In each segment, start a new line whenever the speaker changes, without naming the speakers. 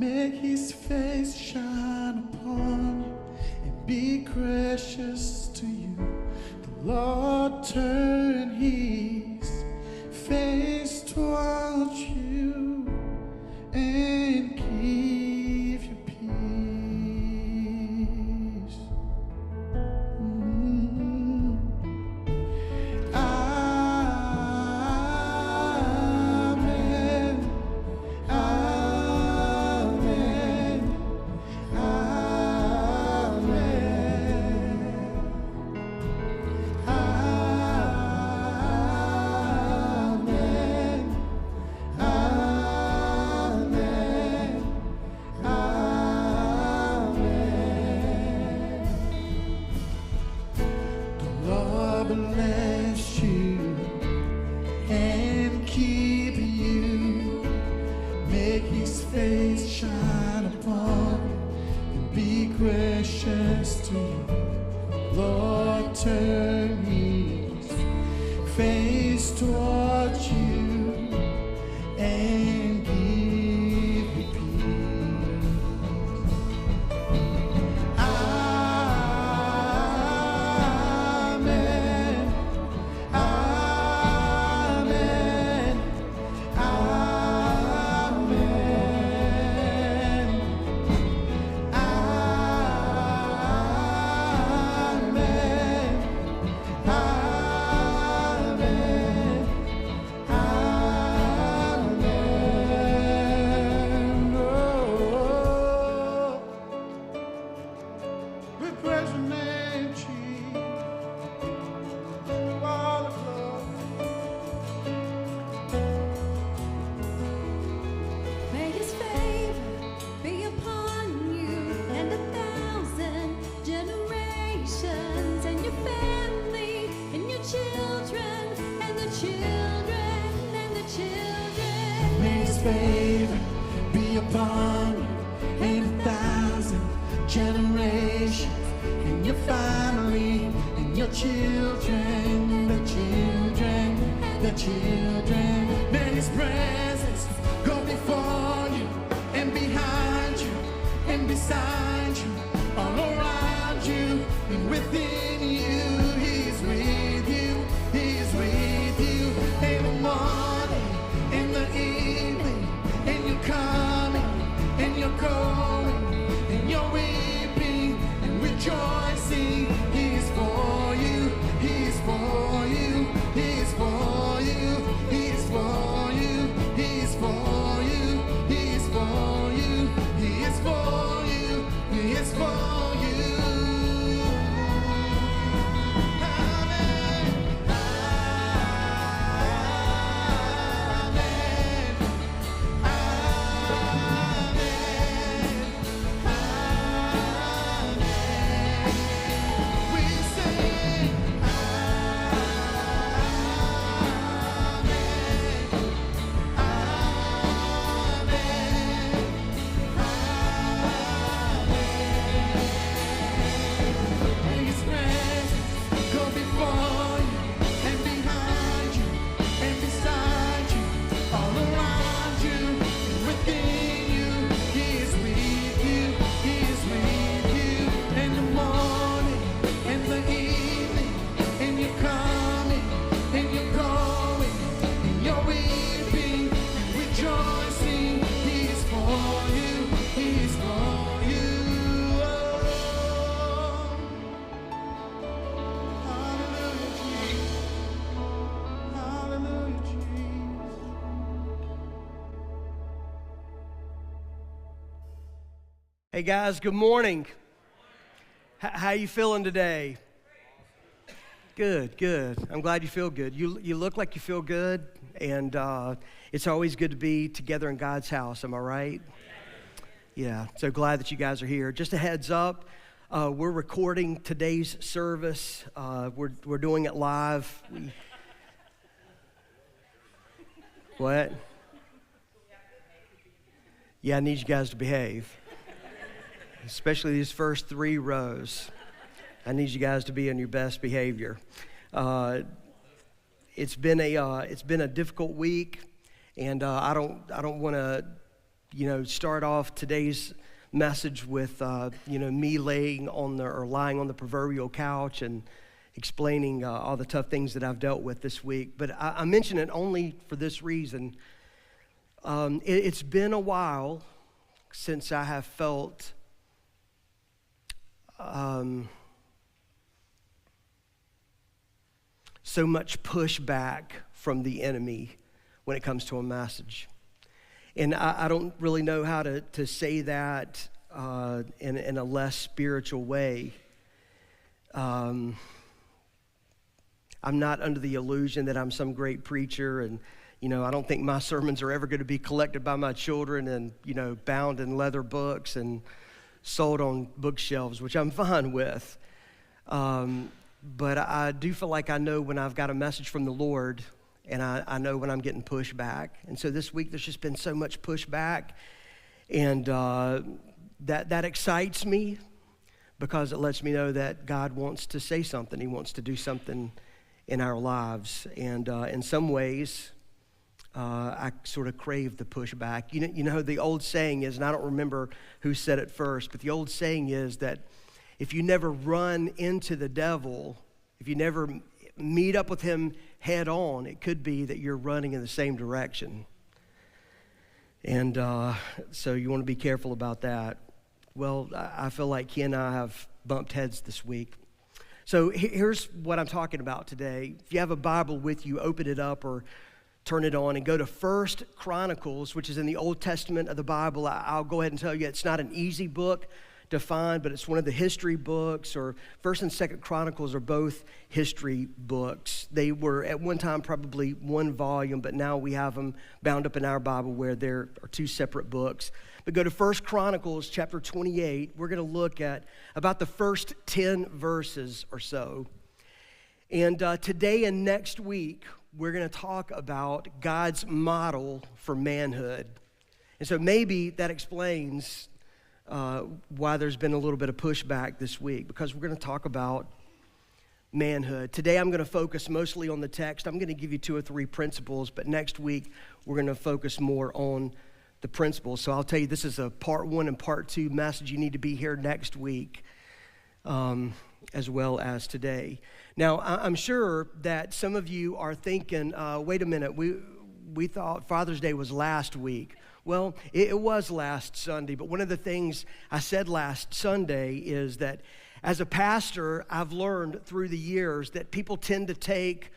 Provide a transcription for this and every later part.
make his face shine upon you and be gracious to you. The Lord turn his face towards you and give you peace. Bless you and keep you, make his face shine upon you and be gracious to you. Lord, turn his face towards you and give you peace. Favor be upon you and 1,000 generations, and your family, and your children, the children, the children. May his presence go before you, and behind you, and beside you, all around you, and within you. He's with you, he's with you, in the morning, in the evening, and you're coming, and you're going, and you're weeping, and rejoicing. He's for you, he's for you, he's for you, he's for you, he's for you, he's for you, he is for you, he is for you.
Hey guys, good morning. How you feeling today? Good, good. I'm glad you feel good. You look like you feel good, and it's always good to be together in God's house. Am I right? Yeah. So glad that you guys are here. Just a heads up, we're recording today's service. We're doing it live. What? Yeah, I need you guys to behave. Especially these first 3 rows. I need you guys to be on your best behavior. It's been a difficult week, and I don't want to start off today's message with, me lying on the proverbial couch and explaining all the tough things that I've dealt with this week. But I mention it only for this reason. It's been a while since I have felt so much pushback from the enemy when it comes to a message. And I don't really know how to say that in a less spiritual way. I'm not under the illusion that I'm some great preacher, and I don't think my sermons are ever going to be collected by my children and bound in leather books and sold on bookshelves, which I'm fine with. But I do feel like I know when I've got a message from the Lord, and I know when I'm getting pushed back. And so this week there's just been so much pushback, and that excites me because it lets me know that God wants to say something. He wants to do something in our lives. And in some ways, I sort of crave the pushback. You know, the old saying is, and I don't remember who said it first, but the old saying is that if you never run into the devil, if you never meet up with him head on, it could be that you're running in the same direction. And so you want to be careful about that. Well, I feel like Ken and I have bumped heads this week. So here's what I'm talking about today. If you have a Bible with you, open it up or turn it on and go to 1 Chronicles, which is in the Old Testament of the Bible. I'll go ahead and tell you it's not an easy book to find, but it's one of the history books. Or 1 and 2 Chronicles are both history books. They were at one time probably one volume, but now we have them bound up in our Bible where there are two separate books. But go to 1 Chronicles chapter 28. We're going to look at about the first 10 verses or so. And today and next week, we're going to talk about God's model for manhood. And so maybe that explains why there's been a little bit of pushback this week, because we're going to talk about manhood. Today I'm going to focus mostly on the text. I'm going to give you 2 or 3 principles, but next week we're going to focus more on the principles. So I'll tell you, this is a part 1 and part 2 message. You need to be here next week as well as today. Now, I'm sure that some of you are thinking, wait a minute, we thought Father's Day was last week. Well, it was last Sunday, but one of the things I said last Sunday is that as a pastor, I've learned through the years that people tend to take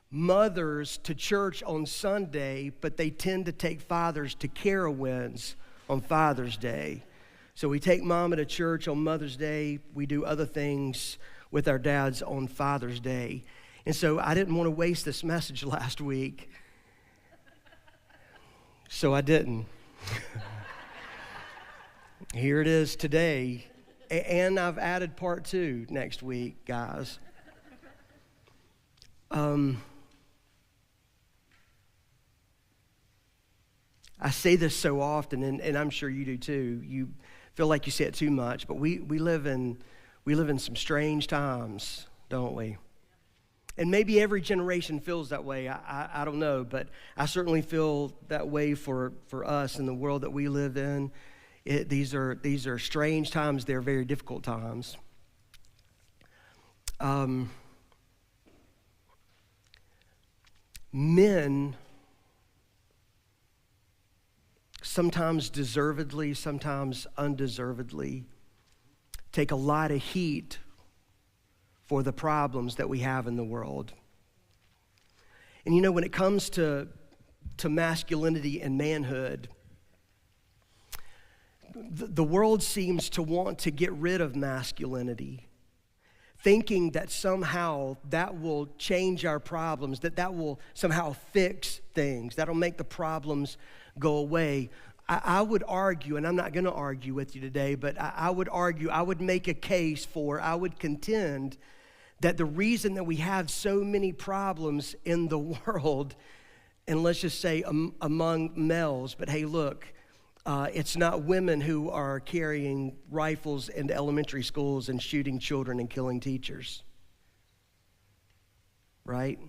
mothers to church on Sunday, but they tend to take fathers to Carowinds on Father's Day. So we take mama to church on Mother's Day. We do other things with our dads on Father's Day. And so I didn't want to waste this message last week. So I didn't. Here it is today. And I've added part 2 next week, guys. I say this so often, and I'm sure you do too. You feel like you say it too much, but we live in some strange times, don't we? And maybe every generation feels that way. I don't know, but I certainly feel that way for us in the world that we live in. These are strange times. They're very difficult times. Men, sometimes deservedly, sometimes undeservedly, take a lot of heat for the problems that we have in the world. And when it comes to masculinity and manhood, the world seems to want to get rid of masculinity, thinking that somehow that will change our problems, that will somehow fix things, that'll make the problems go away. I would argue, and I'm not going to argue with you today, but I would argue, I would make a case I would contend that the reason that we have so many problems in the world, and let's just say among males, but hey, look, it's not women who are carrying rifles into elementary schools and shooting children and killing teachers, right?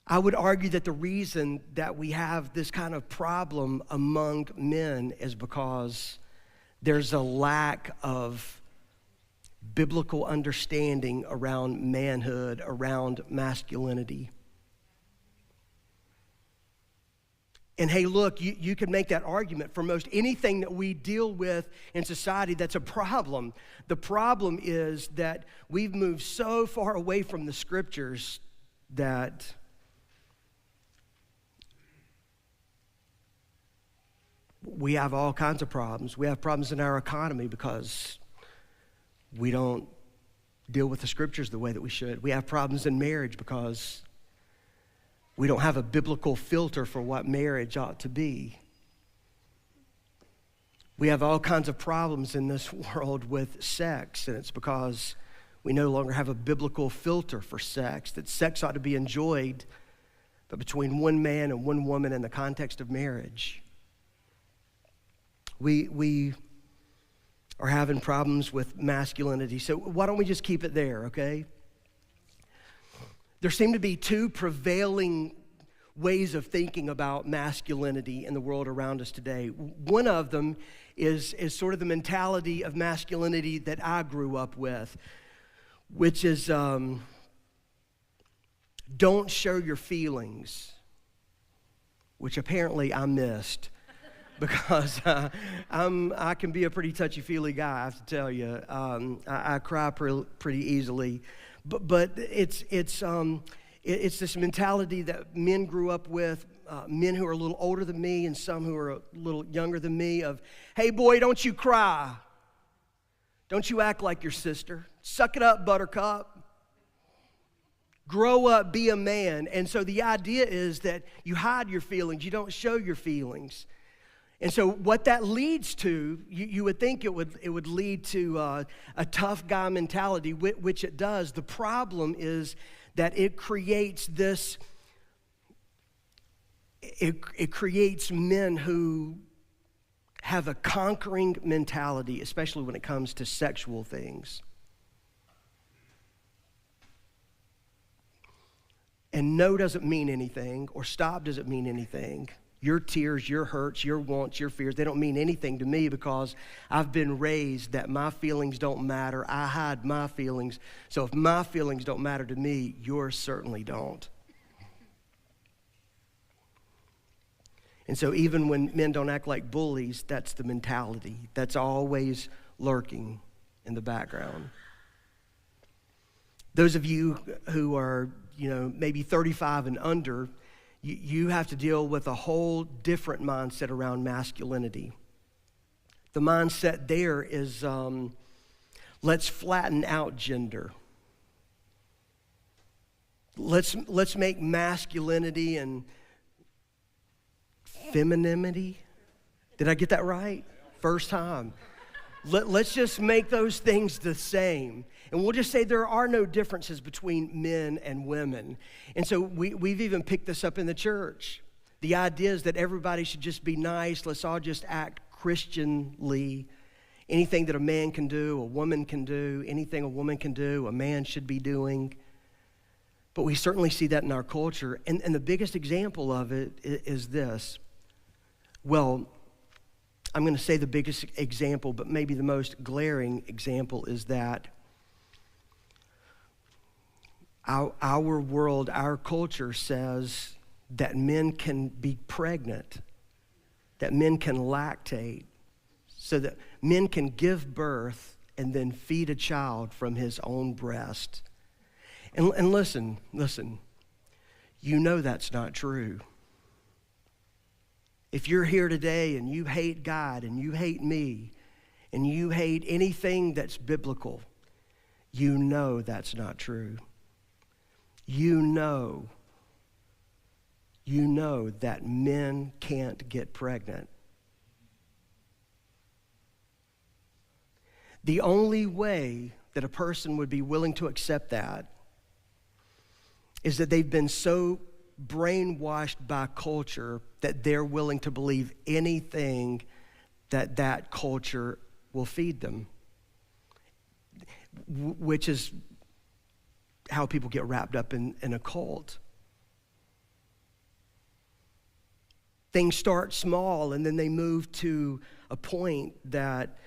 I would argue that the reason that we have this kind of problem among men is because there's a lack of biblical understanding around manhood, around masculinity. And hey, look, you can make that argument for most anything that we deal with in society that's a problem. The problem is that we've moved so far away from the scriptures that we have all kinds of problems. We have problems in our economy because we don't deal with the scriptures the way that we should. We have problems in marriage because we don't have a biblical filter for what marriage ought to be. We have all kinds of problems in this world with sex, and it's because we no longer have a biblical filter for sex, that sex ought to be enjoyed, but between one man and one woman in the context of marriage. We are having problems with masculinity. So why don't we just keep it there, okay? There seem to be two prevailing ways of thinking about masculinity in the world around us today. One of them is sort of the mentality of masculinity that I grew up with, which is don't show your feelings, which apparently I missed. Because I can be a pretty touchy-feely guy, I have to tell you. I cry pretty easily, but it's this mentality that men grew up with, men who are a little older than me and some who are a little younger than me. Of, hey boy, don't you cry, don't you act like your sister, suck it up, buttercup. Grow up, be a man. And so the idea is that you hide your feelings, you don't show your feelings. And so what that leads to, you would think it would lead to a tough guy mentality, which it does. The problem is that it creates this, it creates men who have a conquering mentality, especially when it comes to sexual things. And no doesn't mean anything, or stop doesn't mean anything. Your tears, your hurts, your wants, your fears, they don't mean anything to me because I've been raised that my feelings don't matter. I hide my feelings. So if my feelings don't matter to me, yours certainly don't. And so even when men don't act like bullies, that's the mentality. That's always lurking in the background. Those of you who are, maybe 35 and under, you have to deal with a whole different mindset around masculinity. The mindset there is, let's flatten out gender. Let's make masculinity and femininity. Did I get that right? First time. Let's just make those things the same. And we'll just say there are no differences between men and women. And so we've even picked this up in the church. The idea is that everybody should just be nice. Let's all just act Christianly. Anything that a man can do, a woman can do. Anything a woman can do, a man should be doing. But we certainly see that in our culture. And the biggest example of it is this. Well, I'm going to say the biggest example, but maybe the most glaring example is that our world, our culture says that men can be pregnant, that men can lactate, so that men can give birth and then feed a child from his own breast. And listen, you know that's not true. If you're here today and you hate God and you hate me and you hate anything that's biblical, you know that's not true. You know that men can't get pregnant. The only way that a person would be willing to accept that is that they've been so brainwashed by culture that they're willing to believe anything that culture will feed them, which is how people get wrapped up in a cult. things start small and then they move to a point that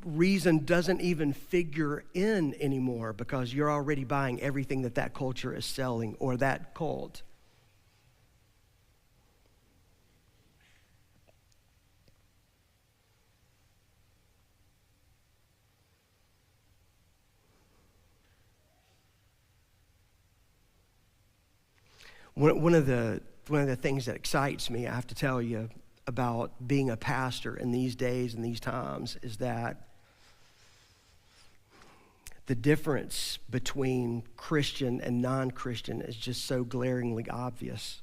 reason doesn't even figure in anymore because you're already buying everything that culture is selling or that cult. One of the things that excites me, I have to tell you, about being a pastor in these days and these times is that the difference between Christian and non-Christian is just so glaringly obvious.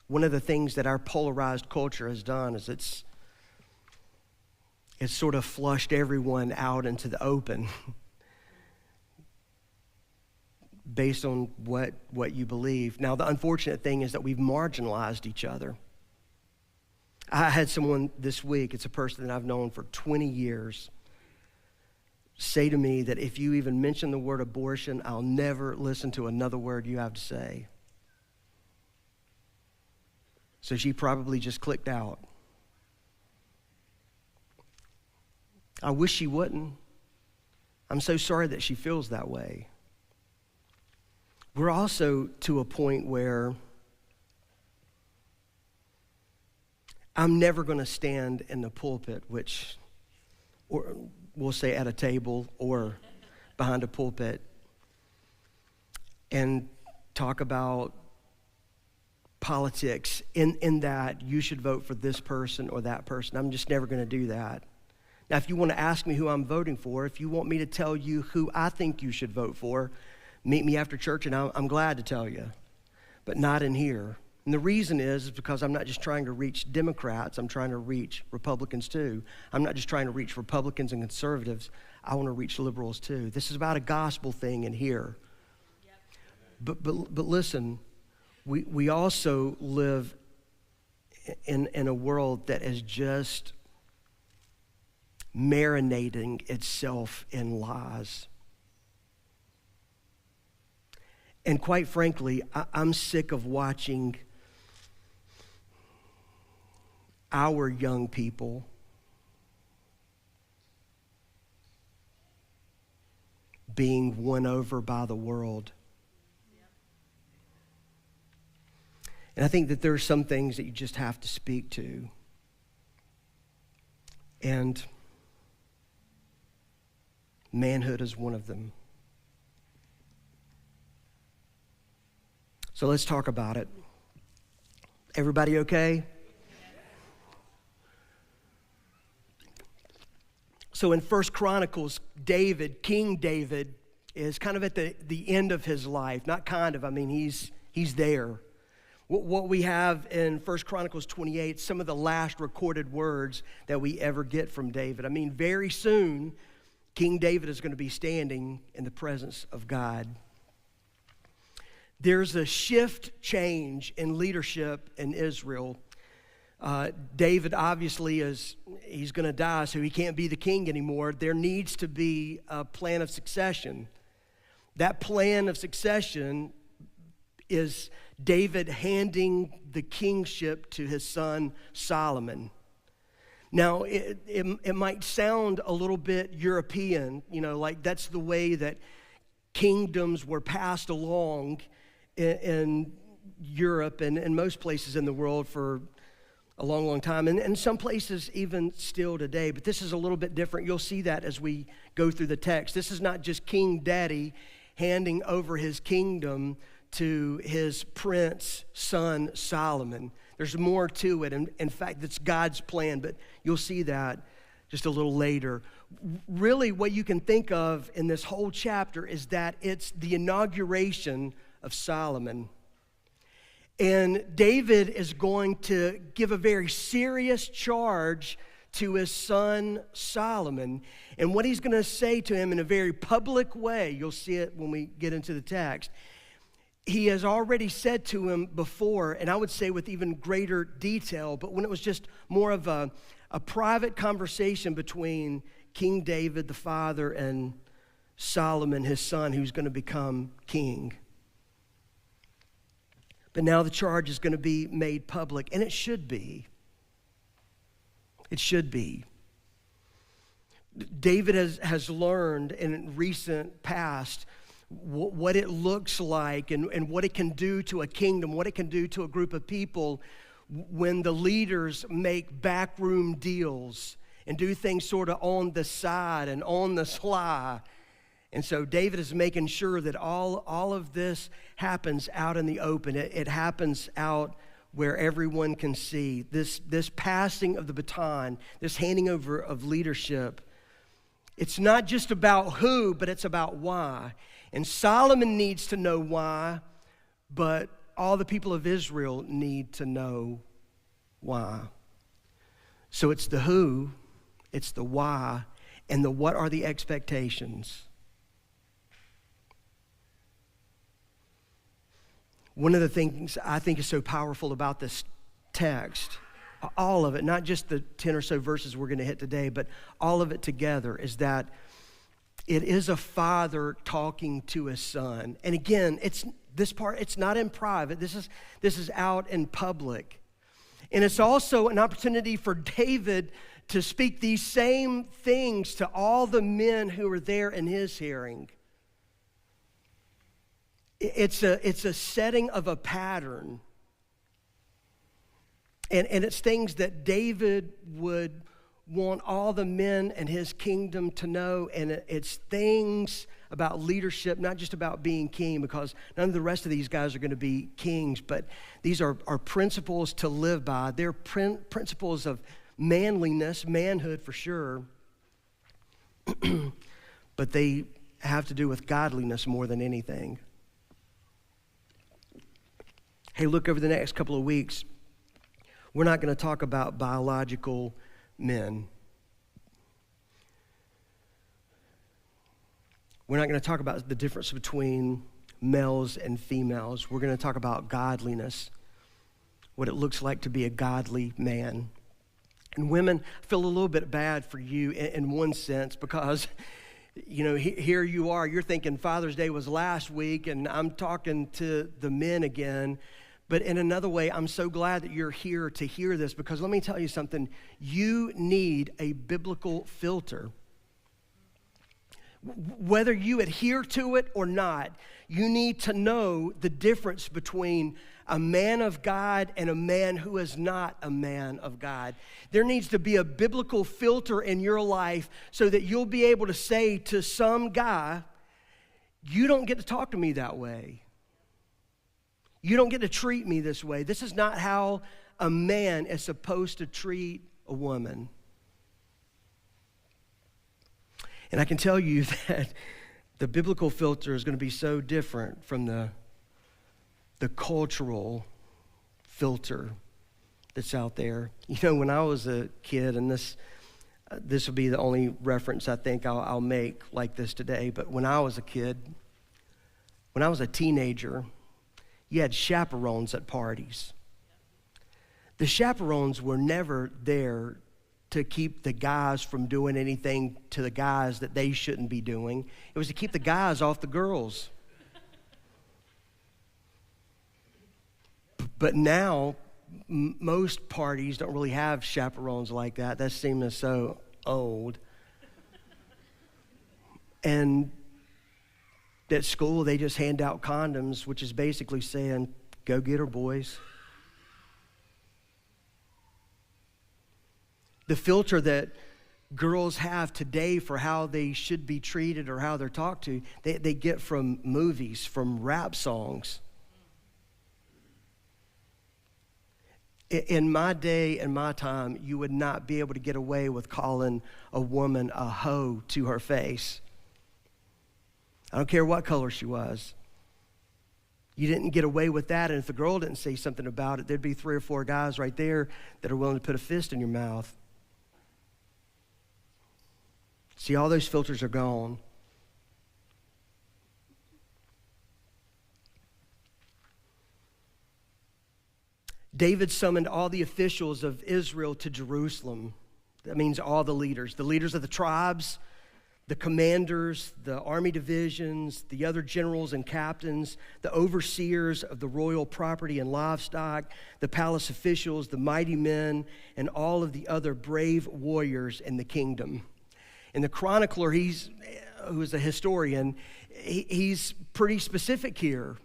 One of the things that our polarized culture has done is it's sort of flushed everyone out into the open based on what you believe. Now, the unfortunate thing is that we've marginalized each other. I had someone this week, it's a person that I've known for 20 years, say to me that if you even mention the word abortion, I'll never listen to another word you have to say. So she probably just clicked out. I wish she wouldn't. I'm so sorry that she feels that way. We're also to a point where I'm never going to stand in the pulpit, or we'll say at a table or behind a pulpit, and talk about politics in that you should vote for this person or that person. I'm just never going to do that. Now, if you want to ask me who I'm voting for, if you want me to tell you who I think you should vote for, meet me after church and I'm glad to tell you, but not in here. And the reason is because I'm not just trying to reach Democrats, I'm trying to reach Republicans too. I'm not just trying to reach Republicans and conservatives, I want to reach liberals too. This is about a gospel thing in here. Yep. But listen, we also live in a world that is just marinating itself in lies. And quite frankly, I'm sick of watching our young people being won over by the world. And I think that there are some things that you just have to speak to. And manhood is one of them. So let's talk about it. Everybody okay? So in 1 Chronicles, King David, is kind of at the end of his life. Not kind of, I mean, he's there. What we have in 1 Chronicles 28, some of the last recorded words that we ever get from David. I mean, very soon, King David is going to be standing in the presence of God. There's a change in leadership in Israel. David obviously he's going to die, so he can't be the king anymore. There needs to be a plan of succession. That plan of succession is David handing the kingship to his son Solomon. Now, it might sound a little bit European, like that's the way that kingdoms were passed along in Europe and in most places in the world for a long, long time, and some places even still today. But this is a little bit different. You'll see that as we go through the text. This is not just King Daddy handing over his kingdom to his prince son Solomon. There's more to it. And in fact, it's God's plan, but you'll see that just a little later. Really, what you can think of in this whole chapter is that it's the inauguration of Solomon. And David is going to give a very serious charge to his son Solomon. And what he's going to say to him in a very public way, you'll see it when we get into the text. He has already said to him before, and I would say with even greater detail, but when it was just more of a private conversation between King David, the father, and Solomon, his son, who's going to become king. But now the charge is going to be made public, and it should be. It should be. David has learned in recent past what it looks like and what it can do to a kingdom, what it can do to a group of people when the leaders make backroom deals and do things sort of on the side and on the sly. And so David is making sure that all of this happens out in the open. It happens out where everyone can see. This passing of the baton, this handing over of leadership, it's not just about who, but it's about why. And Solomon needs to know why, but all the people of Israel need to know why. So it's the who, it's the why, and the what are the expectations. One of the things I think is so powerful about this text, all of it, not just the 10 or so verses we're going to hit today, but all of it together, is that it is a father talking to his son. And again, it's not in private. This is out in public. And it's also an opportunity for David to speak these same things to all the men who are there in his hearing. It's a setting of a pattern. And it's things that David would want all the men in his kingdom to know. And it's things about leadership, not just about being king, because none of the rest of these guys are going to be kings, but these are principles to live by. They're principles of manliness, manhood for sure, but they have to do with godliness more than anything. Hey, look, over the next couple of weeks, we're not going to talk about biological men. We're not going to talk about the difference between males and females. We're going to talk about godliness, what it looks like to be a godly man. And women, I feel a little bit bad for you in one sense, because here you are, you're thinking Father's Day was last week, and I'm talking to the men again. But in another way, I'm so glad that you're here to hear this, because let me tell you something. You need a biblical filter. Whether you adhere to it or not, you need to know the difference between a man of God and a man who is not a man of God. There needs to be a biblical filter in your life so that you'll be able to say to some guy, you don't get to talk to me that way. You don't get to treat me this way. This is not how a man is supposed to treat a woman. And I can tell you that the biblical filter is going to be so different from the cultural filter that's out there. When I was a kid, and this will be the only reference I think I'll make like this today, but when I was a kid, when I was a teenager, you had chaperones at parties. The chaperones were never there to keep the guys from doing anything to the guys that they shouldn't be doing. It was to keep the guys off the girls. But now, most parties don't really have chaperones like that. That seems so old. And at school, they just hand out condoms, which is basically saying, go get her, boys. The filter that girls have today for how they should be treated or how they're talked to, they get from movies, from rap songs. In my day and my time, you would not be able to get away with calling a woman a hoe to her face. I don't care what color she was. You didn't get away with that, and if the girl didn't say something about it, there'd be 3 or 4 guys right there that are willing to put a fist in your mouth. See, all those filters are gone. David summoned all the officials of Israel to Jerusalem. That means all the leaders of the tribes, the commanders, the army divisions, the other generals and captains, the overseers of the royal property and livestock, the palace officials, the mighty men, and all of the other brave warriors in the kingdom. And the chronicler, who is a historian, he's pretty specific here.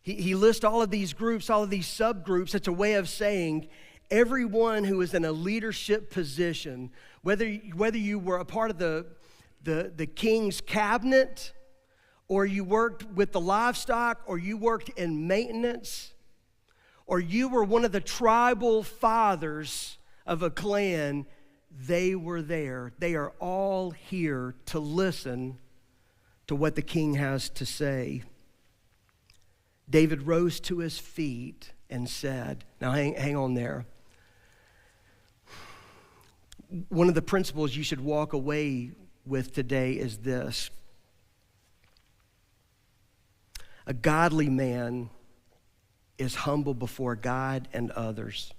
He lists all of these groups, all of these subgroups. It's a way of saying everyone who is in a leadership position, whether you were a part of the king's cabinet, or you worked with the livestock, or you worked in maintenance, or you were one of the tribal fathers of a clan, they were there. They are all here to listen to what the king has to say. David rose to his feet and said, now hang on there. One of the principles you should walk away with today is this. A godly man is humble before God and others.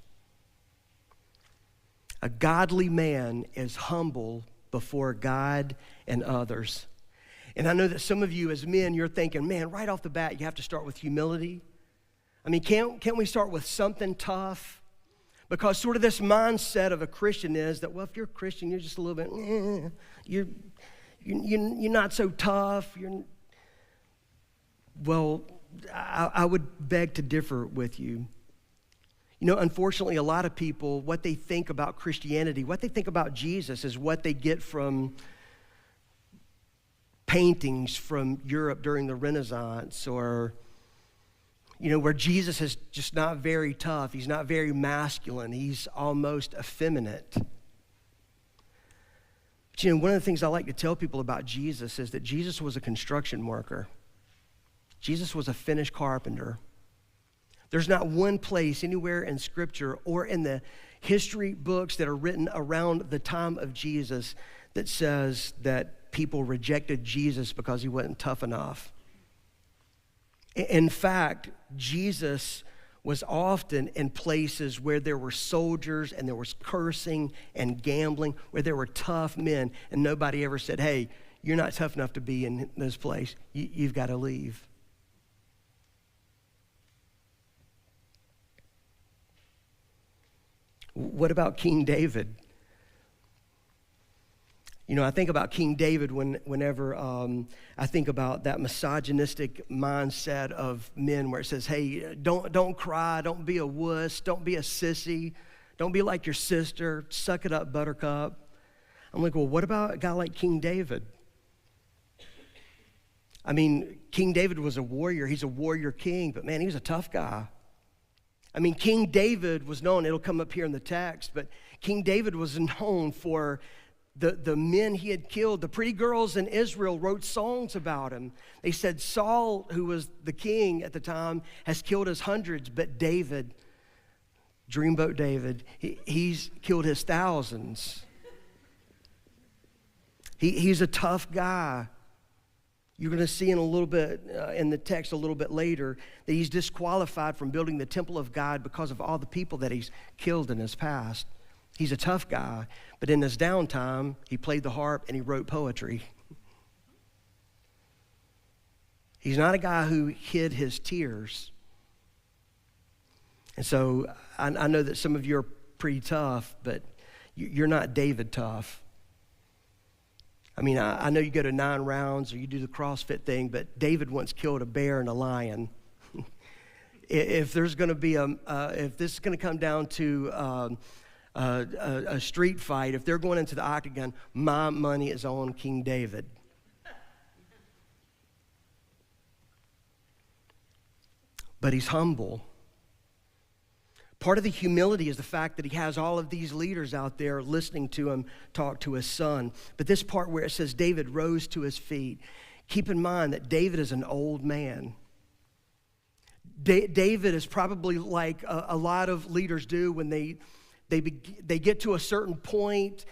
A godly man is humble before God and others. And I know that some of you as men, you're thinking, man, right off the bat, you have to start with humility. I mean, can't we start with something tough? Because sort of this mindset of a Christian is that, well, if you're a Christian, you're just a little bit, you're not so tough. Well, I would beg to differ with you. You know, unfortunately, a lot of people, what they think about Christianity, what they think about Jesus is what they get from paintings from Europe during the Renaissance, or, you know, where Jesus is just not very tough. He's not very masculine. He's almost effeminate. But, you know, one of the things I like to tell people about Jesus is that Jesus was a construction worker. Jesus was a finished carpenter. There's not one place anywhere in Scripture or in the history books that are written around the time of Jesus that says that people rejected Jesus because he wasn't tough enough. In fact, Jesus was often in places where there were soldiers and there was cursing and gambling, where there were tough men, and nobody ever said, hey, you're not tough enough to be in this place. You've got to leave. What about King David? You know, I think about King David whenever I think about that misogynistic mindset of men where it says, hey, don't cry, don't be a wuss, don't be a sissy, don't be like your sister, suck it up, buttercup. I'm like, well, what about a guy like King David? I mean, King David was a warrior. He's a warrior king, but man, he was a tough guy. I mean, King David was known, it'll come up here in the text, but King David was known for the men he had killed. The pretty girls in Israel wrote songs about him. They said Saul, who was the king at the time, has killed his hundreds, but David, Dreamboat David, he's killed his thousands. He's a tough guy. You're going to see in a little bit, in the text a little bit later, that he's disqualified from building the temple of God because of all the people that he's killed in his past. He's a tough guy, but in his downtime, he played the harp and he wrote poetry. He's not a guy who hid his tears. And so I know that some of you are pretty tough, but you're not David tough. I mean, I know you go to 9 rounds or you do the CrossFit thing, but David once killed a bear and a lion. If there's going to be if this is going to come down to a street fight, if they're going into the octagon, my money is on King David. But he's humble. Part of the humility is the fact that he has all of these leaders out there listening to him talk to his son. But this part where it says David rose to his feet, keep in mind that David is an old man. David is probably like a lot of leaders do when they get to a certain point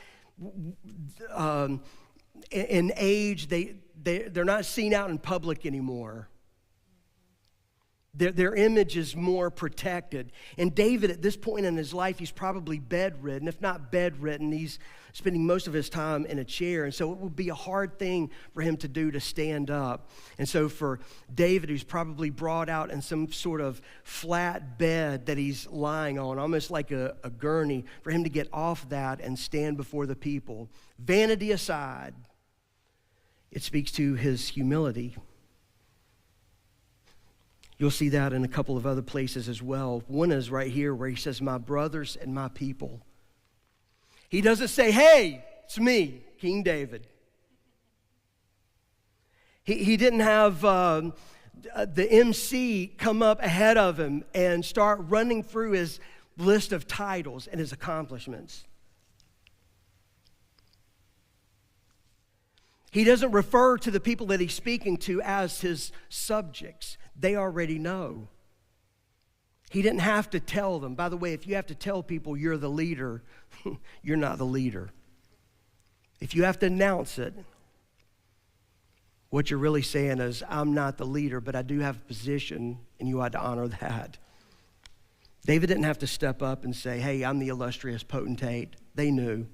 in age. They're not seen out in public anymore. Their image is more protected. And David, at this point in his life, he's probably bedridden. If not bedridden, he's spending most of his time in a chair. And so it would be a hard thing for him to do to stand up. And so for David, who's probably brought out in some sort of flat bed that he's lying on, almost like a gurney, for him to get off that and stand before the people. Vanity aside, it speaks to his humility. You'll see that in a couple of other places as well. One is right here where he says, my brothers and my people. He doesn't say, hey, it's me, King David. He didn't have the MC come up ahead of him and start running through his list of titles and his accomplishments. He doesn't refer to the people that he's speaking to as his subjects. They already know. He didn't have to tell them. By the way, if you have to tell people you're the leader, you're not the leader. If you have to announce it, what you're really saying is, I'm not the leader, but I do have a position, and you ought to honor that. David didn't have to step up and say, hey, I'm the illustrious potentate. They knew.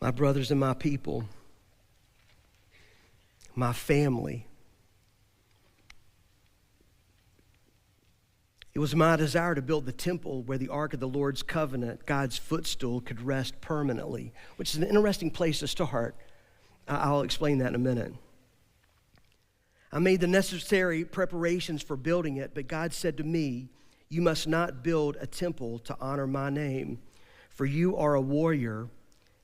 My brothers and my people, my family. It was my desire to build the temple where the Ark of the Lord's covenant, God's footstool, could rest permanently, which is an interesting place to start. I'll explain that in a minute. I made the necessary preparations for building it, but God said to me, you must not build a temple to honor my name, for you are a warrior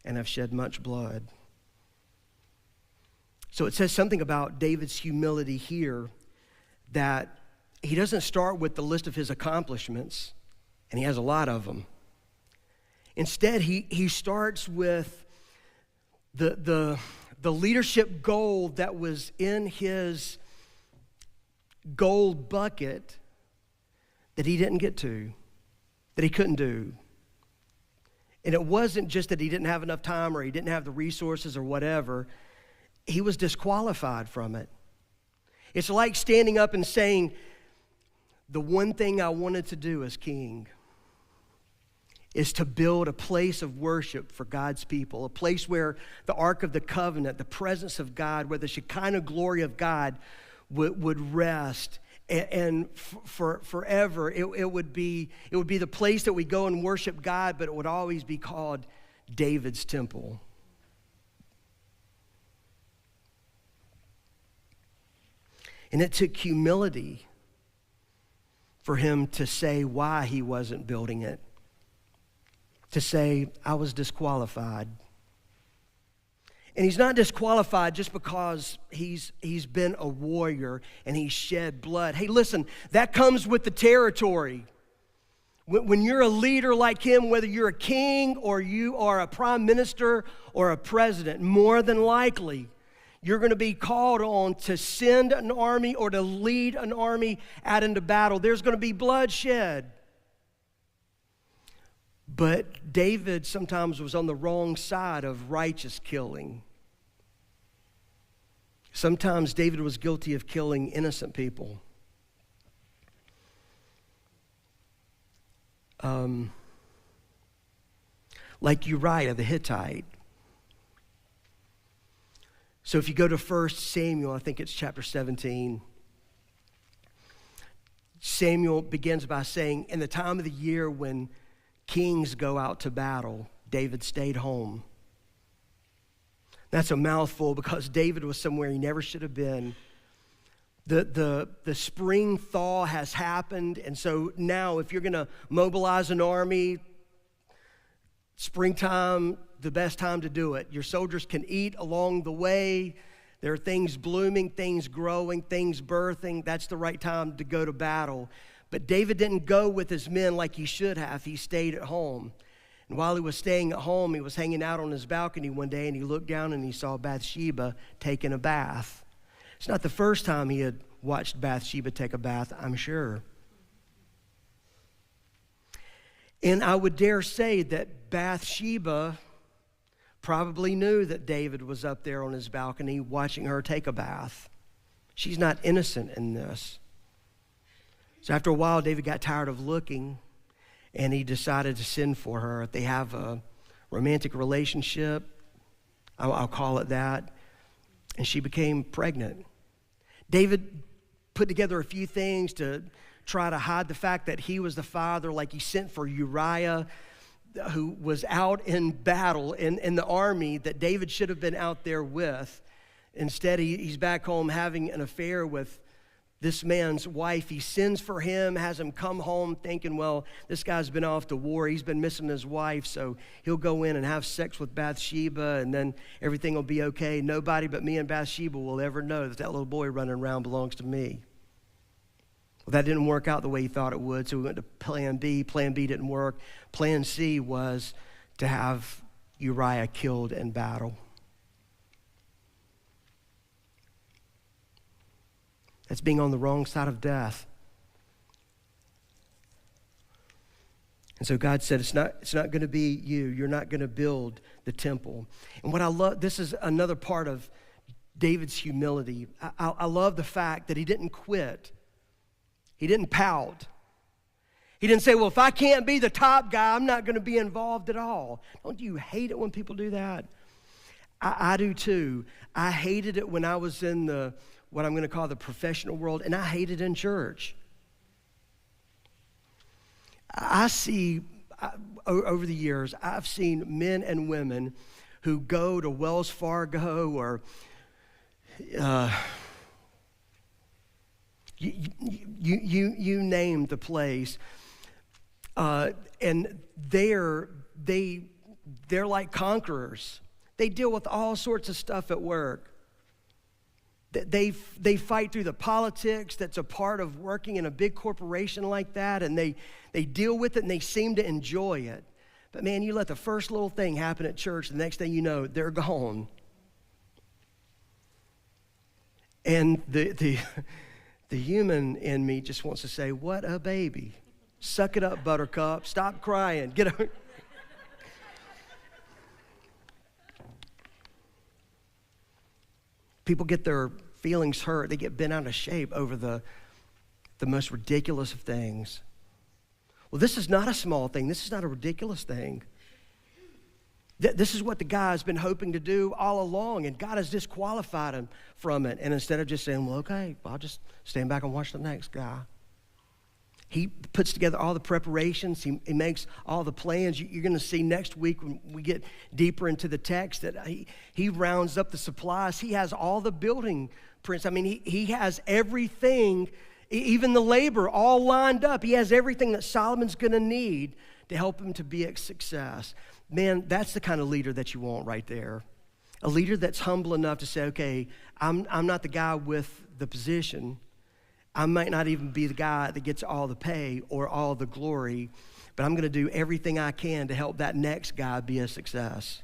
and have shed much blood. So it says something about David's humility here, that he doesn't start with the list of his accomplishments, and he has a lot of them. Instead, he starts with the leadership goal that was in his gold bucket that he didn't get to, that he couldn't do. And it wasn't just that he didn't have enough time or he didn't have the resources or whatever. He was disqualified from it. It's like standing up and saying, the one thing I wanted to do as king is to build a place of worship for God's people, a place where the Ark of the Covenant, the presence of God, where the Shekinah glory of God would rest. And for forever, it would be the place that we go and worship God, but it would always be called David's temple. And it took humility for him to say why he wasn't building it. To say, I was disqualified. And he's not disqualified just because he's been a warrior and he's shed blood. Hey, listen, that comes with the territory. When you're a leader like him, whether you're a king or you are a prime minister or a president, more than likely, you're going to be called on to send an army or to lead an army out into battle. There's going to be bloodshed. But David sometimes was on the wrong side of righteous killing. Sometimes David was guilty of killing innocent people. Like Uriah the Hittite. So if you go to 1 Samuel, I think it's chapter 17, Samuel begins by saying, in the time of the year when kings go out to battle, David stayed home. That's a mouthful because David was somewhere he never should have been. The spring thaw has happened, and so now if you're going to mobilize an army, springtime, the best time to do it. Your soldiers can eat along the way. There are things blooming, things growing, things birthing. That's the right time to go to battle. But David didn't go with his men like he should have. He stayed at home. And while he was staying at home, he was hanging out on his balcony one day, and he looked down and he saw Bathsheba taking a bath. It's not the first time he had watched Bathsheba take a bath, I'm sure. And I would dare say that Bathsheba probably knew that David was up there on his balcony watching her take a bath. She's not innocent in this. So after a while, David got tired of looking, and he decided to send for her. They have a romantic relationship, I'll call it that, and she became pregnant. David put together a few things to try to hide the fact that he was the father, like he sent for Uriah, who was out in battle in the army that David should have been out there with. Instead, he's back home having an affair with this man's wife. He sends for him, has him come home thinking, well, this guy's been off to war. He's been missing his wife, so he'll go in and have sex with Bathsheba, and then everything will be okay. Nobody but me and Bathsheba will ever know that little boy running around belongs to me. Well, that didn't work out the way he thought it would, so we went to plan B. Plan B didn't work. Plan C was to have Uriah killed in battle. That's being on the wrong side of death. And so God said, it's not going to be you. You're not going to build the temple. And what I love, this is another part of David's humility. I love the fact that he didn't quit. He didn't pout. He didn't say, well, if I can't be the top guy, I'm not going to be involved at all. Don't you hate it when people do that? I do too. I hated it when I was in what I'm going to call the professional world, and I hate it in church. I see, over the years, I've seen men and women who go to Wells Fargo or you name the place, and they're like conquerors. They deal with all sorts of stuff at work. They fight through the politics that's a part of working in a big corporation like that, and they deal with it, and they seem to enjoy it. But man, you let the first little thing happen at church, the next thing you know, they're gone. And the human in me just wants to say, what a baby. Suck it up, buttercup. Stop crying. Get over. People get their feelings hurt. They get bent out of shape over the most ridiculous of things. Well, this is not a small thing. This is not a ridiculous thing. This is what the guy has been hoping to do all along, and God has disqualified him from it. And instead of just saying, well, okay, I'll just stand back and watch the next guy, he puts together all the preparations. He makes all the plans. You're going to see next week when we get deeper into the text that he rounds up the supplies. He has all the building prints. I mean, he has everything, even the labor, all lined up. He has everything that Solomon's going to need to help him to be a success. Man, that's the kind of leader that you want right there. A leader that's humble enough to say, okay, I'm not the guy with the position. I might not even be the guy that gets all the pay or all the glory, but I'm going to do everything I can to help that next guy be a success.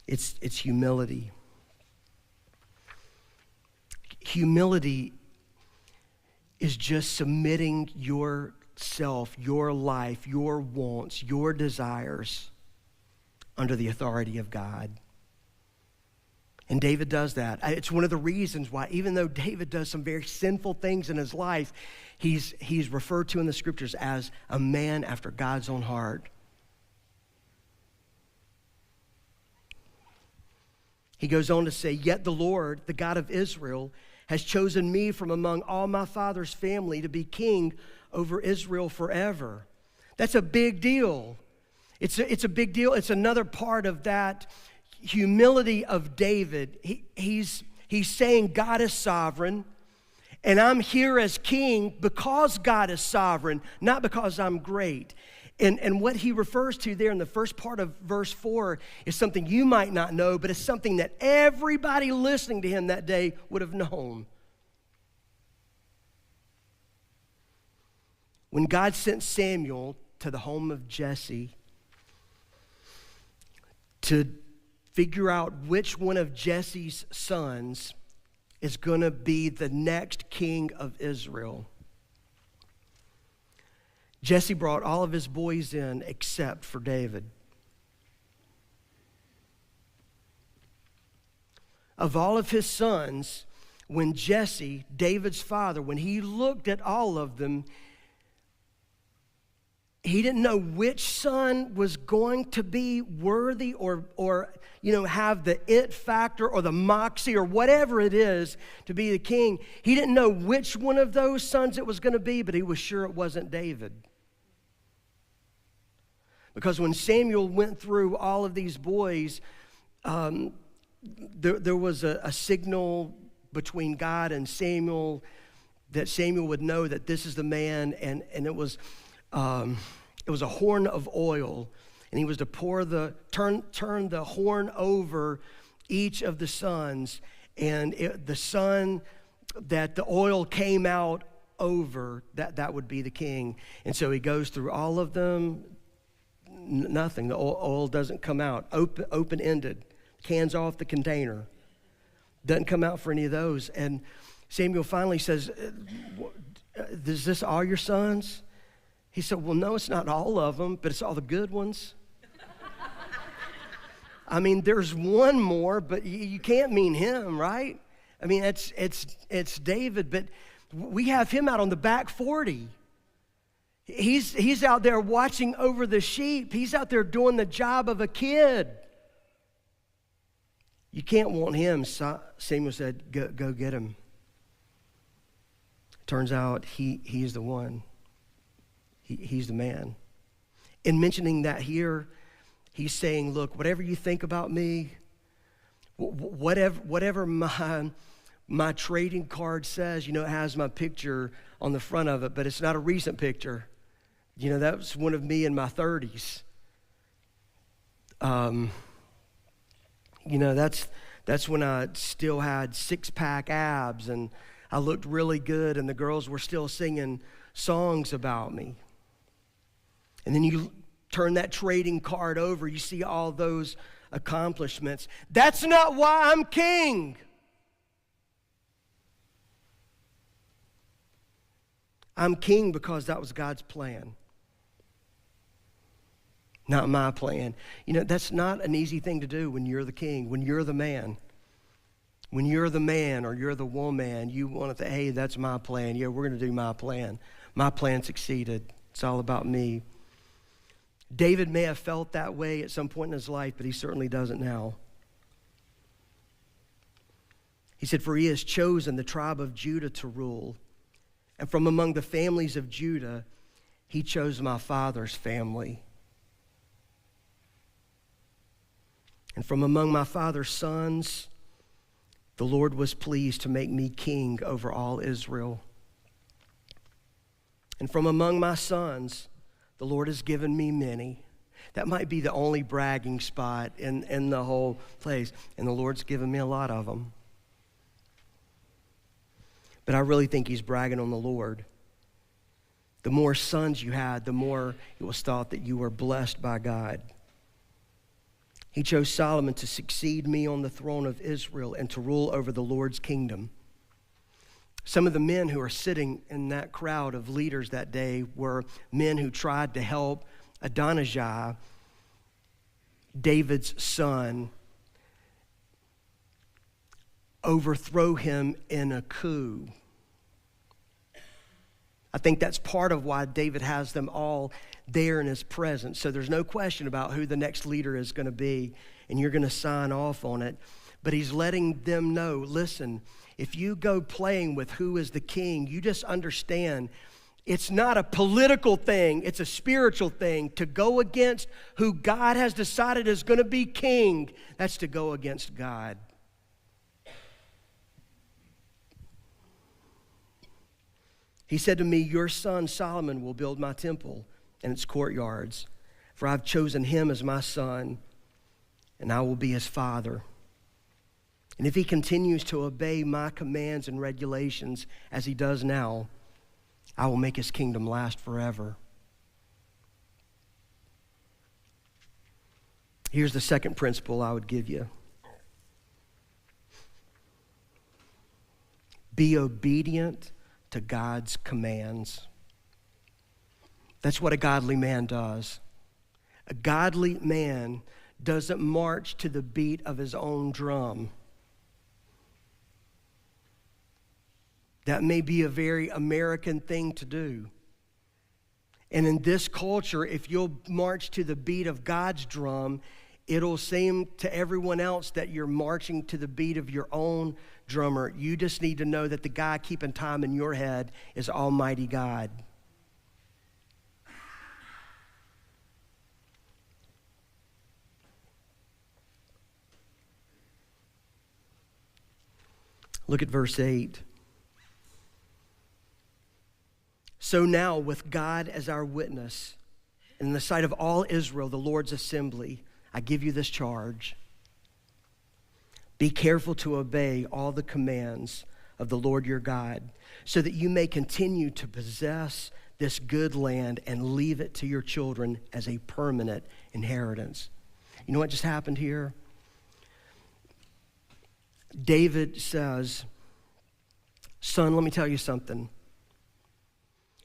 It's humility. Humility is just submitting yourself, your life, your wants, your desires under the authority of God. And David does that. It's one of the reasons why, even though David does some very sinful things in his life, he's referred to in the scriptures as a man after God's own heart. He goes on to say, yet the Lord, the God of Israel, has chosen me from among all my father's family to be king over Israel forever. That's a big deal. It's a big deal. It's another part of that humility of David. He's saying God is sovereign, and I'm here as king because God is sovereign, not because I'm great. And what he refers to there in the first part of verse 4 is something you might not know, but it's something that everybody listening to him that day would have known. When God sent Samuel to the home of Jesse to figure out which one of Jesse's sons is going to be the next king of Israel, Jesse brought all of his boys in except for David. of all of his sons, when Jesse, David's father, when he looked at all of them, he didn't know which son was going to be worthy or have the it factor or the moxie or whatever it is to be the king. He didn't know which one of those sons it was going to be, but he was sure it wasn't David. Because when Samuel went through all of these boys, there was a signal between God and Samuel that Samuel would know that this is the man, and it was a horn of oil, and he was to turn the horn over each of the sons, and the son that the oil came out over, that would be the king. And so he goes through all of them. Nothing. The oil doesn't come out. Open-ended. Cans off the container. Doesn't come out for any of those. And Samuel finally says, is this all your sons? He said, well, no, it's not all of them, but it's all the good ones. I mean, there's one more, but you can't mean him, right? I mean, it's David, but we have him out on the back 40. He's out there watching over the sheep. He's out there doing the job of a kid. You can't want him. Samuel said, go get him. Turns out he's the one. He's the man. In mentioning that here, he's saying, look, whatever you think about me, whatever my trading card says, it has my picture on the front of it, but it's not a recent picture. That was one of me in my 30s. That's when I still had six-pack abs, and I looked really good, and the girls were still singing songs about me. And then you turn that trading card over, you see all those accomplishments. That's not why I'm king. I'm king because that was God's plan, not my plan. That's not an easy thing to do when you're the king, when you're the man. When you're the man or you're the woman, you want to say, hey, that's my plan. Yeah, we're going to do my plan. My plan succeeded. It's all about me. David may have felt that way at some point in his life, but he certainly doesn't now. He said, for he has chosen the tribe of Judah to rule. And from among the families of Judah, he chose my father's family. And from among my father's sons, the Lord was pleased to make me king over all Israel. And from among my sons, the Lord has given me many. That might be the only bragging spot in the whole place. And the Lord's given me a lot of them. But I really think he's bragging on the Lord. The more sons you had, the more it was thought that you were blessed by God. He chose Solomon to succeed me on the throne of Israel and to rule over the Lord's kingdom. Some of the men who are sitting in that crowd of leaders that day were men who tried to help Adonijah, David's son, overthrow him in a coup. I think that's part of why David has them all there in his presence. So there's no question about who the next leader is going to be, and you're going to sign off on it. But he's letting them know, listen, if you go playing with who is the king, you just understand it's not a political thing, it's a spiritual thing. To go against who God has decided is going to be king, that's to go against God. He said to me, your son Solomon will build my temple and its courtyards, for I've chosen him as my son, and I will be his father. And if he continues to obey my commands and regulations as he does now, I will make his kingdom last forever. Here's the second principle I would give you. Be obedient to God's commands. That's what a godly man does. A godly man doesn't march to the beat of his own drum. That may be a very American thing to do. And in this culture, if you'll march to the beat of God's drum, it'll seem to everyone else that you're marching to the beat of your own drummer. You just need to know that the guy keeping time in your head is Almighty God. Look at verse 8. So now, with God as our witness, and in the sight of all Israel, the Lord's assembly, I give you this charge. Be careful to obey all the commands of the Lord your God, so that you may continue to possess this good land and leave it to your children as a permanent inheritance. You know what just happened here? David says, son, let me tell you something.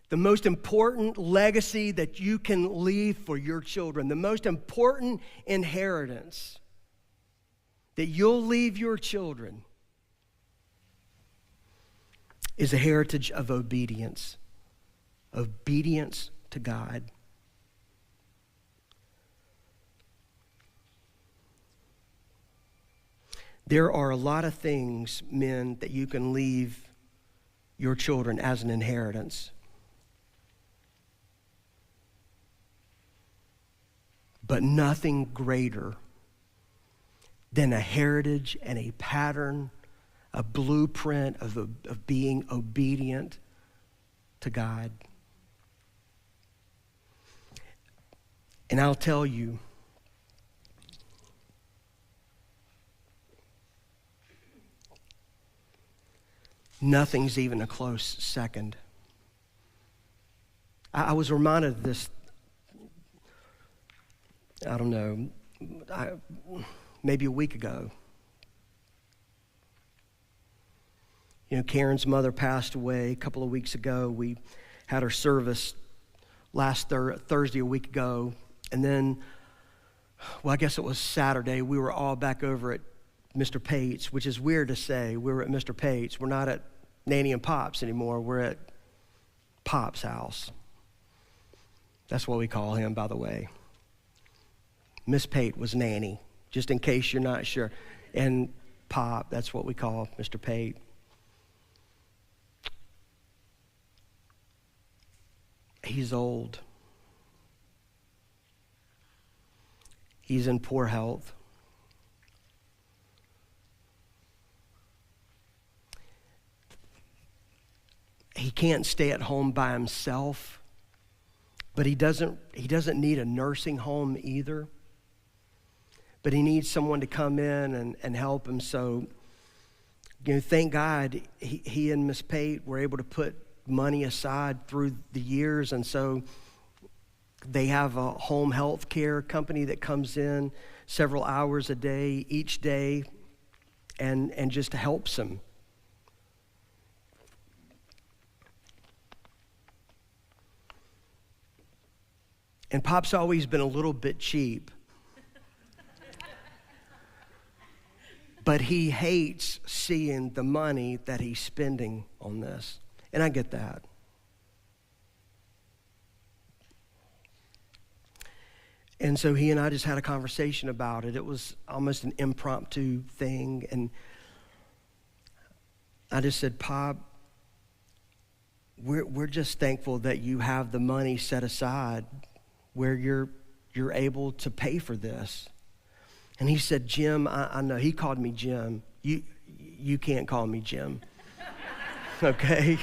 The most important legacy that you can leave for your children, the most important inheritance that you'll leave your children is a heritage of obedience to God. There are a lot of things, men, that you can leave your children as an inheritance. But nothing greater than a heritage and a pattern, a blueprint of being obedient to God. And I'll tell you, nothing's even a close second. I was reminded of this, I don't know, maybe a week ago. You know, Karen's mother passed away a couple of weeks ago. We had her service last Thursday a week ago. And then, well, I guess it was Saturday, we were all back over at Mr. Pate's, which is weird to say. We were at Mr. Pate's. We're not at Nanny and Pop's anymore. We're at Pop's house. That's what we call him, by the way. Miss Pate was Nanny, just in case you're not sure. And Pop, that's what we call Mr. Pate. He's old. He's in poor health. He can't stay at home by himself, but he doesn't need a nursing home either. But he needs someone to come in and help him. So, you know, thank God he and Miss Pate were able to put money aside through the years, and so they have a home health care company that comes in several hours a day, each day, and just helps him. And Pop's always been a little bit cheap. But he hates seeing the money that he's spending on this. And I get that. And so he and I just had a conversation about it. It was almost an impromptu thing. And I just said, Pop, we're just thankful that you have the money set aside where you're able to pay for this. And he said, Jim, I know. He called me Jim. You can't call me Jim. Okay?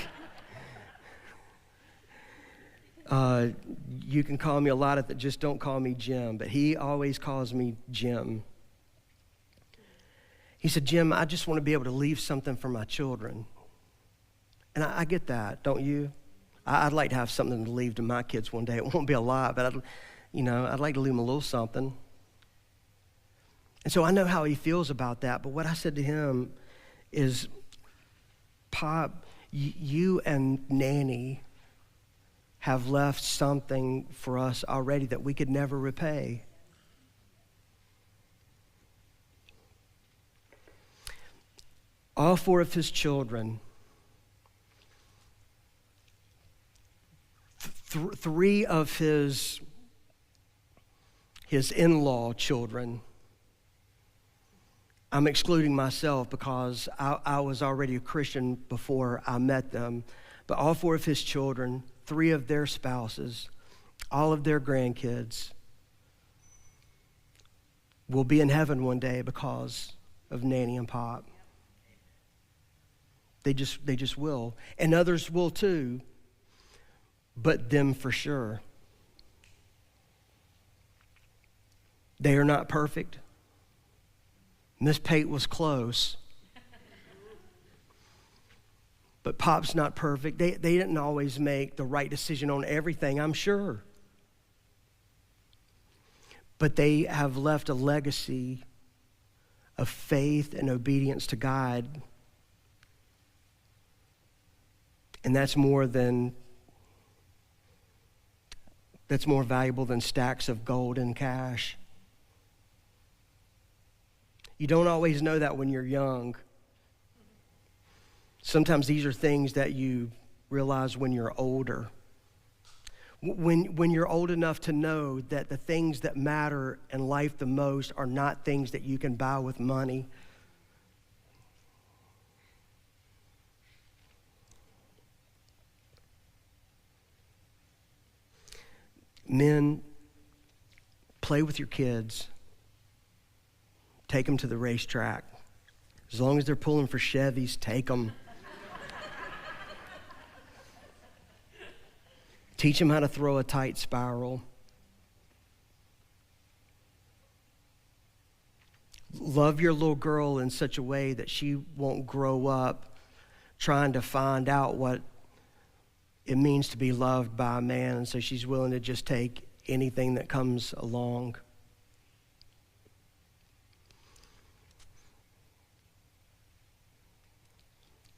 You can call me a lot of that, just don't call me Jim. But he always calls me Jim. He said, Jim, I just want to be able to leave something for my children. And I get that, don't you? I'd like to have something to leave to my kids one day. It won't be a lot, but I'd like to leave them a little something. And so I know how he feels about that. But what I said to him is, Pop, you and Nanny have left something for us already that we could never repay. All four of his children Three of his in-law children, I'm excluding myself because I was already a Christian before I met them, but all four of his children, three of their spouses, all of their grandkids will be in heaven one day because of Nanny and Pop. They just will. And others will too, but them for sure. They are not perfect. Miss Pate was close. But Pop's not perfect. They didn't always make the right decision on everything, I'm sure. But they have left a legacy of faith and obedience to God. And that's more valuable than stacks of gold and cash. You don't always know that when you're young. Sometimes these are things that you realize when you're older. When you're old enough to know that the things that matter in life the most are not things that you can buy with money. Men, play with your kids. Take them to the racetrack. As long as they're pulling for Chevys, take them. Teach them how to throw a tight spiral. Love your little girl in such a way that she won't grow up trying to find out what it means to be loved by a man, and so she's willing to just take anything that comes along.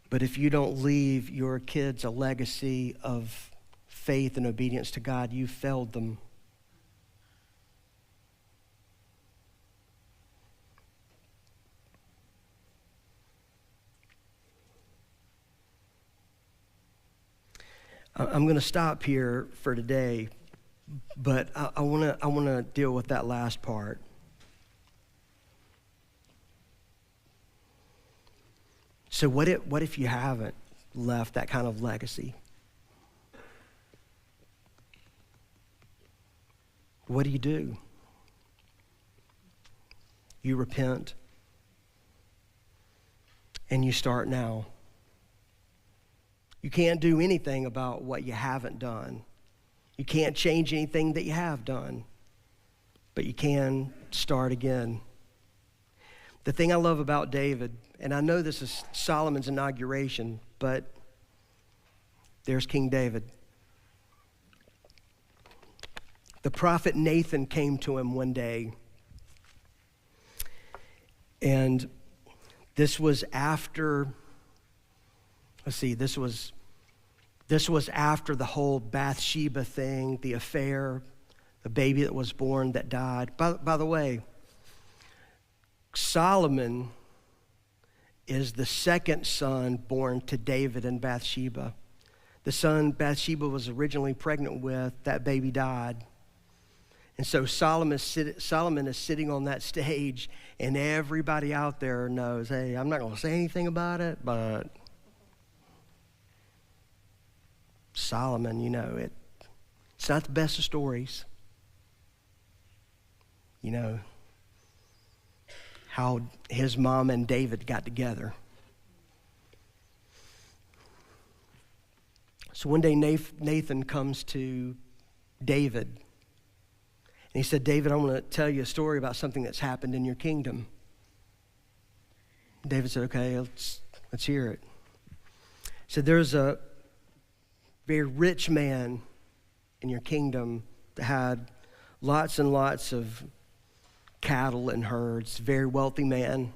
But if you don't leave your kids a legacy of faith and obedience to God, you failed them. I'm going to stop here for today, but I want to deal with that last part. So what if you haven't left that kind of legacy? What do? You repent, and you start now. You can't do anything about what you haven't done. You can't change anything that you have done, but you can start again. The thing I love about David, and I know this is Solomon's inauguration, but there's King David. The prophet Nathan came to him one day, and this was after, this was after the whole Bathsheba thing, the affair, the baby that was born that died. By the way, Solomon is the second son born to David and Bathsheba. The son Bathsheba was originally pregnant with, that baby died. And so Solomon is sitting on that stage, and everybody out there knows, hey, I'm not going to say anything about it, but Solomon, it's not the best of stories. How his mom and David got together. So one day Nathan comes to David, and he said, David, I want to tell you a story about something that's happened in your kingdom. David said, okay, let's hear it. He said, there's a very rich man in your kingdom that had lots and lots of cattle and herds, very wealthy man.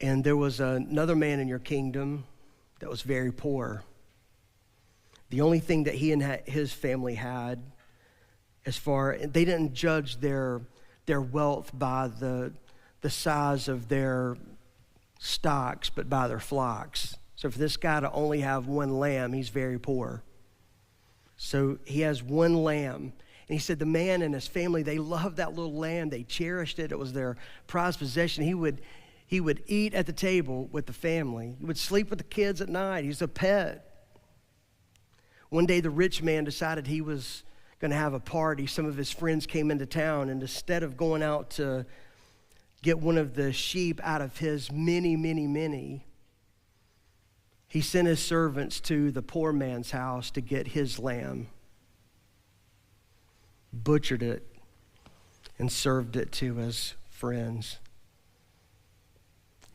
And there was another man in your kingdom that was very poor. The only thing that he and his family had, they didn't judge their wealth by the size of their stocks, but by their flocks. So for this guy to only have one lamb, he's very poor. So he has one lamb. And he said the man and his family, they loved that little lamb. They cherished it. It was their prized possession. He would eat at the table with the family. He would sleep with the kids at night. He's a pet. One day the rich man decided he was going to have a party. Some of his friends came into town, and instead of going out to get one of the sheep out of his many, he sent his servants to the poor man's house to get his lamb, butchered it, and served it to his friends.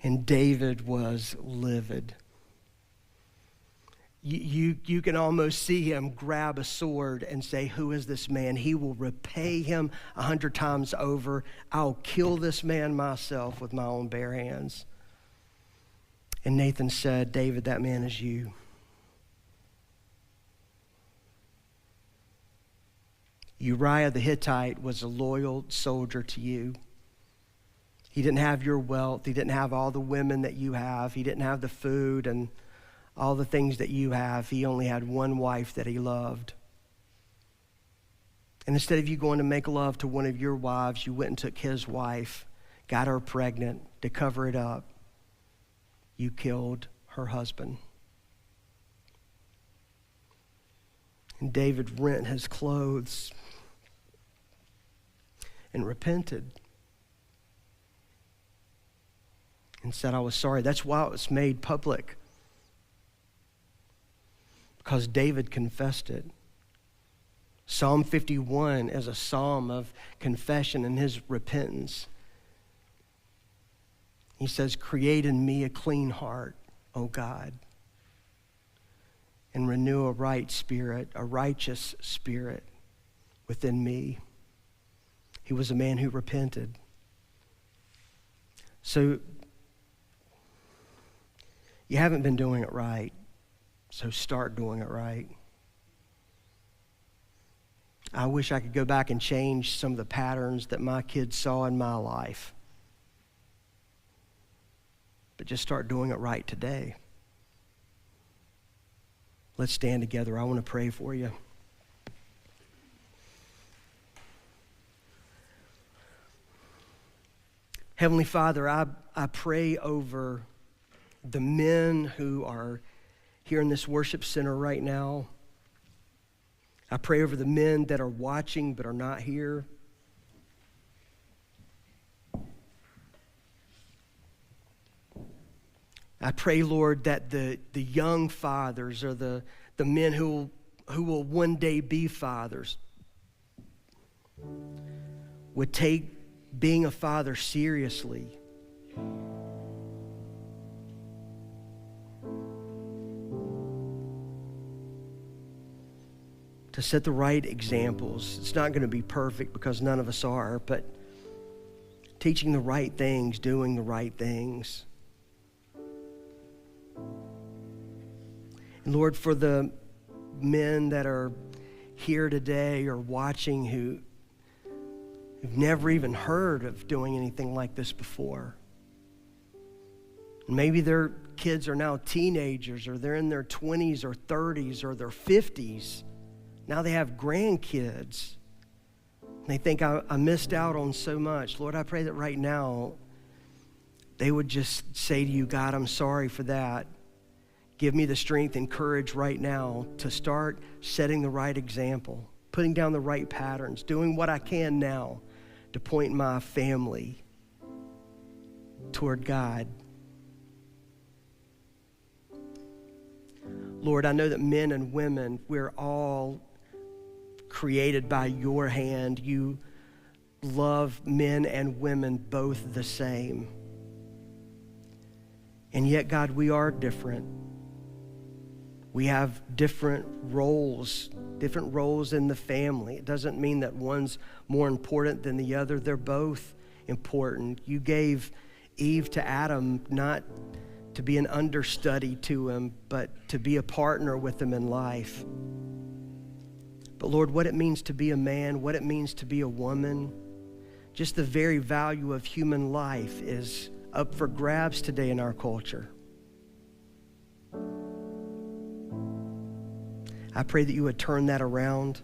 And David was livid. You can almost see him grab a sword and say, who is this man? He will repay him 100 times over. I'll kill this man myself with my own bare hands. And Nathan said, David, that man is you. Uriah the Hittite was a loyal soldier to you. He didn't have your wealth. He didn't have all the women that you have. He didn't have the food and all the things that you have. He only had one wife that he loved. And instead of you going to make love to one of your wives, you went and took his wife, got her pregnant to cover it up. You killed her husband. And David rent his clothes and repented and said, I was sorry. That's why it was made public. Because David confessed it. Psalm 51 is a psalm of confession and his repentance. He says, create in me a clean heart, O God, and renew a right spirit, a righteous spirit within me. He was a man who repented. So you haven't been doing it right. So start doing it right. I wish I could go back and change some of the patterns that my kids saw in my life. But just start doing it right today. Let's stand together. I want to pray for you. Heavenly Father, I pray over the men who are here in this worship center right now. I pray over the men that are watching but are not here. I pray, Lord, that the young fathers or the men who will one day be fathers would take being a father seriously. To set the right examples. It's not going to be perfect because none of us are, but teaching the right things, doing the right things. And Lord, for the men that are here today or watching who've never even heard of doing anything like this before. Maybe their kids are now teenagers, or they're in their 20s or 30s or their 50s. Now they have grandkids. They think, I missed out on so much. Lord, I pray that right now they would just say to you, God, I'm sorry for that. Give me the strength and courage right now to start setting the right example, putting down the right patterns, doing what I can now to point my family toward God. Lord, I know that men and women, we're all created by your hand. You love men and women both the same. And yet, God, we are different. We have different roles in the family. It doesn't mean that one's more important than the other. They're both important. You gave Eve to Adam not to be an understudy to him, but to be a partner with him in life. But Lord, what it means to be a man, what it means to be a woman, just the very value of human life is up for grabs today in our culture. I pray that you would turn that around.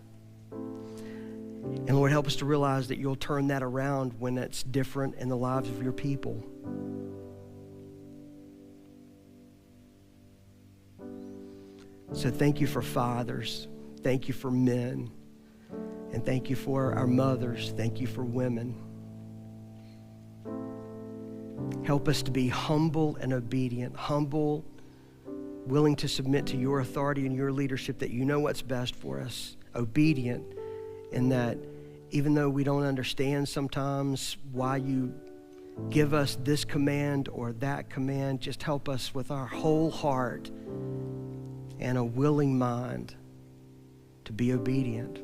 And Lord, help us to realize that you'll turn that around when it's different in the lives of your people. So thank you for fathers. Thank you for men. And thank you for our mothers. Thank you for women. Help us to be humble and obedient. Humble, willing to submit to your authority and your leadership, that you know what's best for us. Obedient in that even though we don't understand sometimes why you give us this command or that command, just help us with our whole heart and a willing mind to be obedient.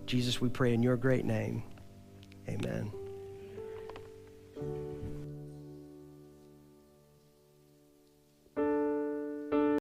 Jesus, we pray in your great name. Amen.